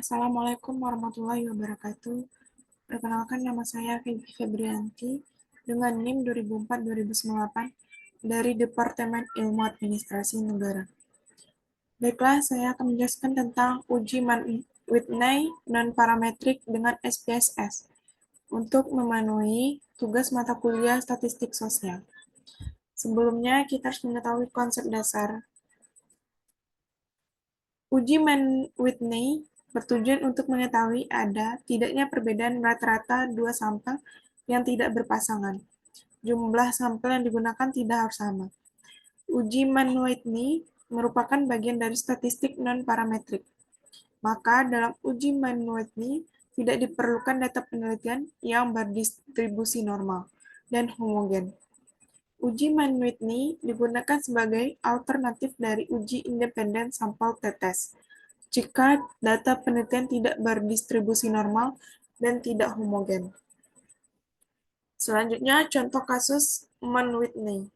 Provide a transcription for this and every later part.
Assalamualaikum warahmatullahi wabarakatuh. Perkenalkan, nama saya Feby Febrianti dengan NIM 2004-2098 dari Departemen Ilmu Administrasi Negara. Baiklah, saya akan menjelaskan tentang uji Whitney non-parametrik dengan SPSS untuk memenuhi tugas mata kuliah Statistik Sosial. Sebelumnya, kita harus mengetahui konsep dasar. Uji Whitney bertujuan untuk mengetahui ada tidaknya perbedaan rata-rata dua sampel yang tidak berpasangan. Jumlah sampel yang digunakan tidak harus sama. Uji Mann-Whitney merupakan bagian dari statistik non-parametrik. Maka dalam uji Mann-Whitney tidak diperlukan data penelitian yang berdistribusi normal dan homogen. Uji Mann-Whitney digunakan sebagai alternatif dari uji independen sampel tetes jika data penelitian tidak berdistribusi normal dan tidak homogen. Selanjutnya, contoh kasus Mann-Whitney.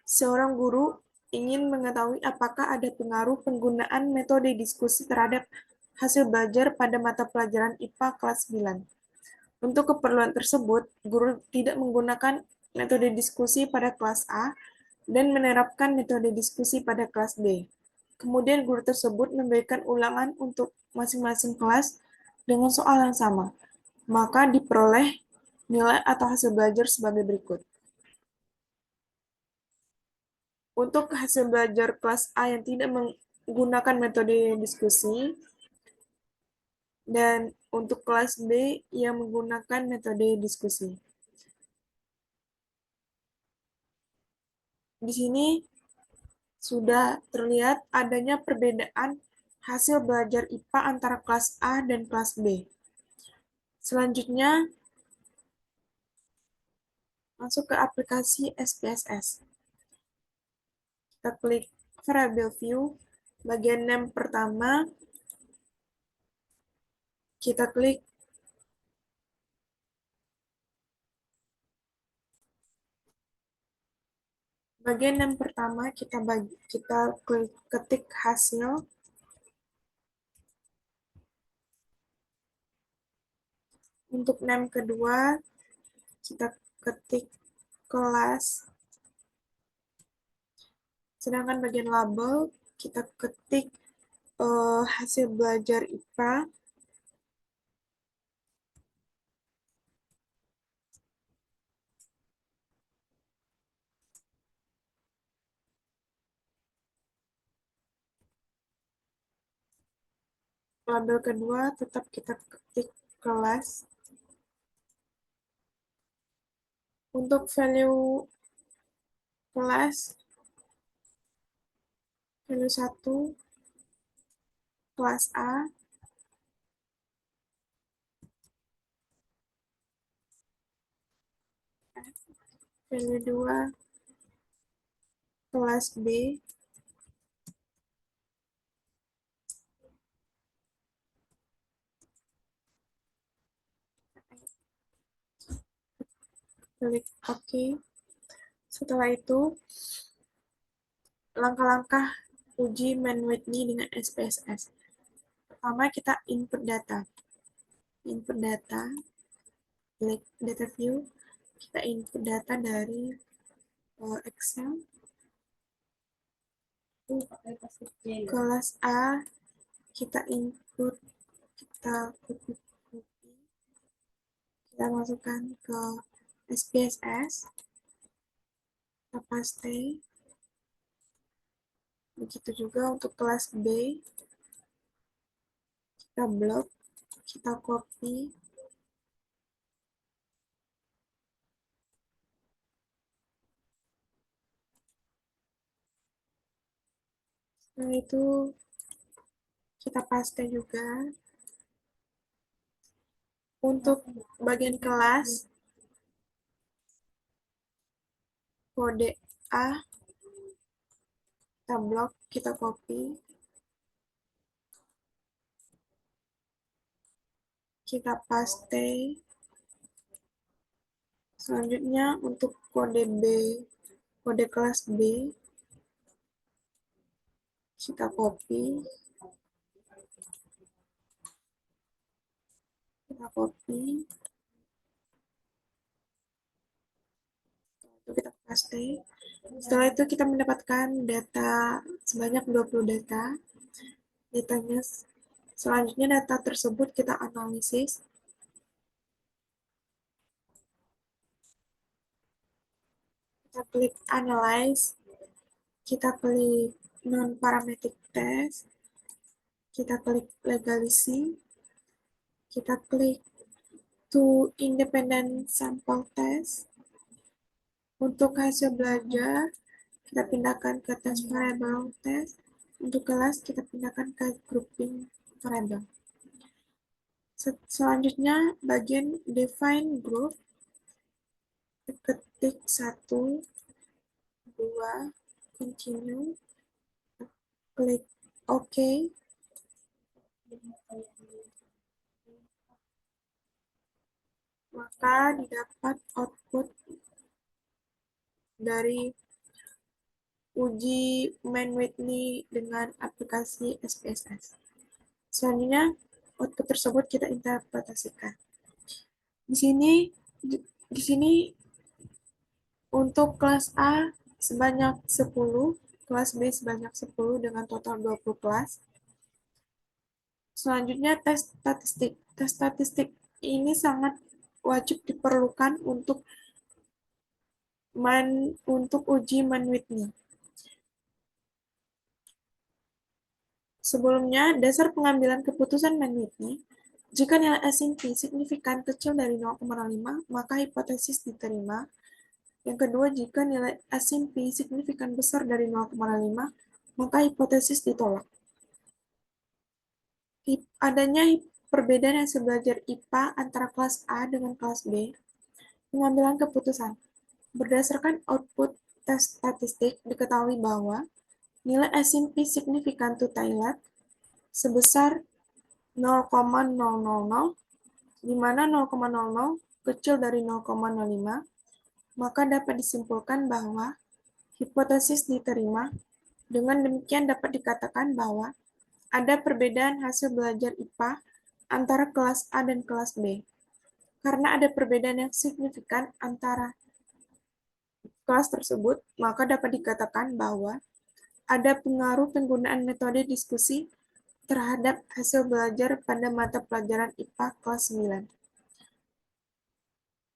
Seorang guru ingin mengetahui apakah ada pengaruh penggunaan metode diskusi terhadap hasil belajar pada mata pelajaran IPA kelas 9. Untuk keperluan tersebut, guru tidak menggunakan metode diskusi pada kelas A dan menerapkan metode diskusi pada kelas B. Kemudian guru tersebut memberikan ulangan untuk masing-masing kelas dengan soal yang sama. Maka diperoleh nilai atau hasil belajar sebagai berikut. Untuk hasil belajar kelas A yang tidak menggunakan metode diskusi, dan untuk kelas B yang menggunakan metode diskusi. Di sini sudah terlihat adanya perbedaan hasil belajar IPA antara kelas A dan kelas B. Selanjutnya, masuk ke aplikasi SPSS. Kita klik Variable View, bagian name pertama, kita klik kita klik ketik hasil. Untuk name kedua, kita ketik kelas. Sedangkan bagian label, kita ketik hasil belajar IPA. Label kedua tetap kita ketik kelas. Untuk value kelas, value 1, kelas A. Value 2, kelas B. Klik OK. Setelah itu, langkah-langkah uji Mann-Whitney dengan SPSS. Pertama, kita input data. Input data, klik data view, kita input data dari Excel. Kelas A, kita input, kita copy, kita masukkan ke SPSS, kita paste. Begitu juga untuk kelas B, kita blok, kita copy, setelah itu kita paste juga. Untuk bagian kelas, kode A, kita blok, kita copy, kita paste. Selanjutnya untuk kode B, kode kelas B, kita copy, Kita copy, lalu kita paste. Setelah itu kita mendapatkan data sebanyak 20 data. Datanya selanjutnya data tersebut kita analisis. Kita klik analyze, kita klik non-parametric test, kita klik legalism, kita klik to independent sample test. Untuk hasil belajar, kita pindahkan ke test variable test. Untuk kelas, kita pindahkan ke grouping variable. Selanjutnya, bagian define group, ketik 1, 2, continue, klik OK. Maka didapat output dari uji Mann-Whitney dengan aplikasi SPSS. Selanjutnya, output tersebut kita interpretasikan. Di sini di sini untuk kelas A sebanyak 10, kelas B sebanyak 10 dengan total 20 kelas. Selanjutnya tes statistik. Tes statistik ini sangat wajib diperlukan untuk uji Mann-Whitney. Sebelumnya, dasar pengambilan keputusan Mann-Whitney, jika nilai SMP signifikan kecil dari 0,05, maka hipotesis diterima. Yang kedua, jika nilai SMP signifikan besar dari 0,5, maka hipotesis ditolak. Adanya perbedaan hasil belajar IPA antara kelas A dengan kelas B. Pengambilan keputusan. Berdasarkan output tes statistik, diketahui bahwa nilai SMP signifikan to Taylor sebesar 0,000, di mana 0,00 kecil dari 0,05, maka dapat disimpulkan bahwa hipotesis diterima. Dengan demikian dapat dikatakan bahwa ada perbedaan hasil belajar IPA antara kelas A dan kelas B. Karena ada perbedaan yang signifikan antara kelas tersebut, maka dapat dikatakan bahwa ada pengaruh penggunaan metode diskusi terhadap hasil belajar pada mata pelajaran IPA kelas 9.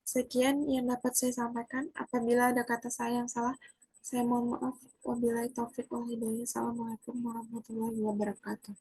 Sekian yang dapat saya sampaikan. Apabila ada kata saya yang salah, saya mohon maaf. Wabillahi taufiq wal hidayah. Assalamualaikum warahmatullahi wabarakatuh.